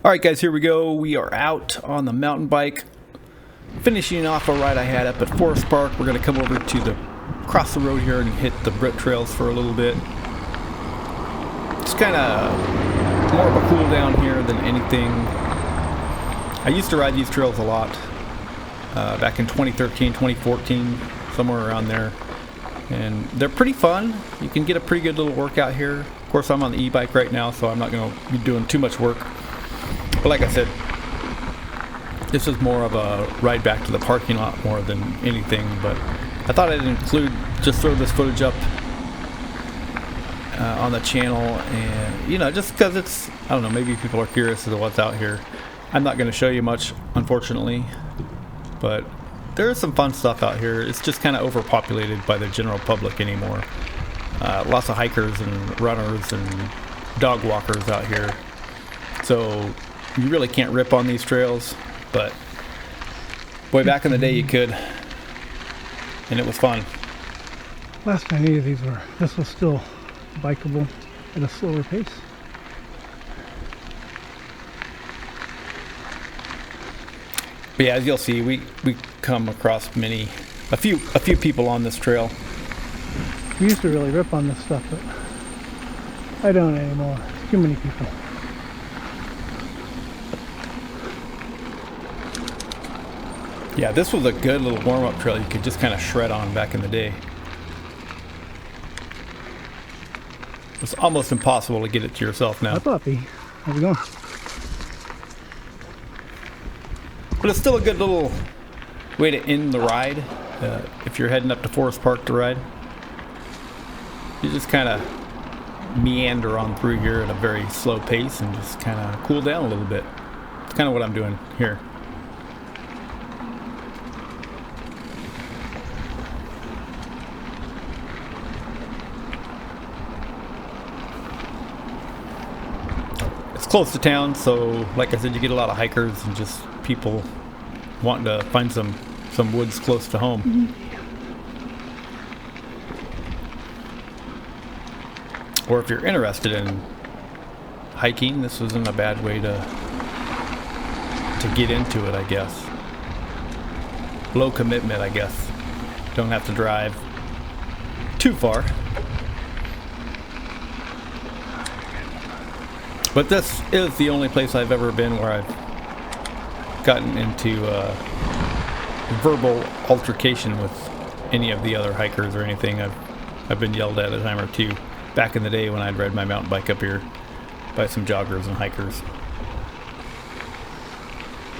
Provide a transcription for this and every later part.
Alright guys, here we go. We are out on the mountain bike, finishing off a ride I had up at Forest Park. We're going to come over to across the road here and hit the Britt trails for a little bit. It's kind of more of a cool down here than anything. I used to ride these trails a lot back in 2013, 2014, somewhere around there. And they're pretty fun. You can get a pretty good little workout here. Of course, I'm on the e-bike right now, so I'm not going to be doing too much work. But like I said, this is more of a ride back to the parking lot more than anything. But I thought I'd just throw this footage up on the channel, and you know, just because it's, I don't know, maybe people are curious as to what's out here. I'm not going to show you much, unfortunately, but there is some fun stuff out here. It's just kind of overpopulated by the general public anymore. Lots of hikers and runners and dog walkers out here. So you really can't rip on these trails, but boy, back in the day you could, and it was fun. Last time any of these were, this was still bikeable at a slower pace. But yeah, as you'll see, we come across a few people on this trail. We used to really rip on this stuff, but I don't anymore. It's too many people. Yeah, this was a good little warm-up trail you could just kind of shred on back in the day. It's almost impossible to get it to yourself now. Hi, puppy. How's it going? But it's still a good little way to end the ride if you're heading up to Forest Park to ride. You just kind of meander on through here at a very slow pace and just kind of cool down a little bit. It's kind of what I'm doing here. It's close to town, so like I said, you get a lot of hikers and just people wanting to find some woods close to home. Mm-hmm. Or if you're interested in hiking, this isn't a bad way to get into it, I guess. Low commitment, I guess. Don't have to drive too far. But this is the only place I've ever been where I've gotten into verbal altercation with any of the other hikers or anything. I've been yelled at a time or two back in the day when I'd ride my mountain bike up here by some joggers and hikers.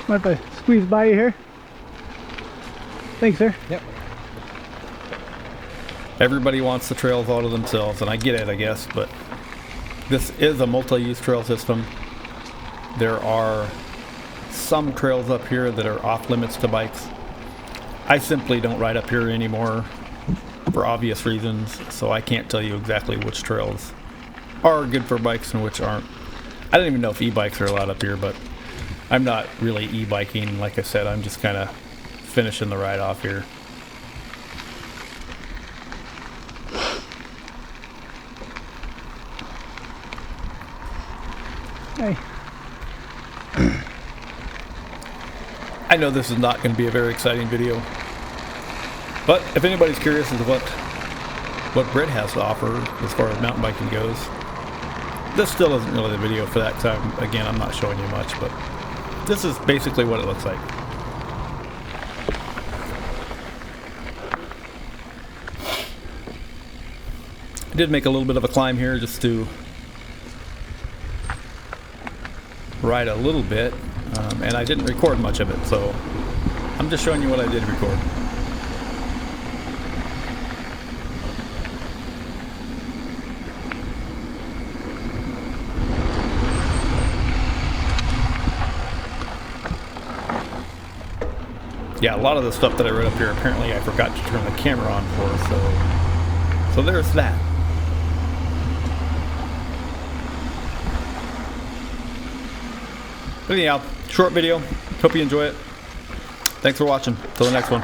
Mind if I squeeze by you here? Thanks, sir. Yep. Everybody wants the trails all to themselves, and I get it, I guess, but this is a multi-use trail system. There are some trails up here that are off limits to bikes. I simply don't ride up here anymore for obvious reasons, so I can't tell you exactly which trails are good for bikes and which aren't. I don't even know if e-bikes are allowed up here, but I'm not really e-biking. Like I said, I'm just kind of finishing the ride off here. Hey. I know this is not going to be a very exciting video, but if anybody's curious as to what Britt has to offer as far as mountain biking goes, this still isn't really the video for that, because again, I'm not showing you much, but this is basically what it looks like. I did make a little bit of a climb here just to ride a little bit, and I didn't record much of it, so I'm just showing you what I did record. Yeah, a lot of the stuff that I wrote up here, apparently I forgot to turn the camera on for, so there's that. But anyhow, short video. Hope you enjoy it. Thanks for watching. Till the next one.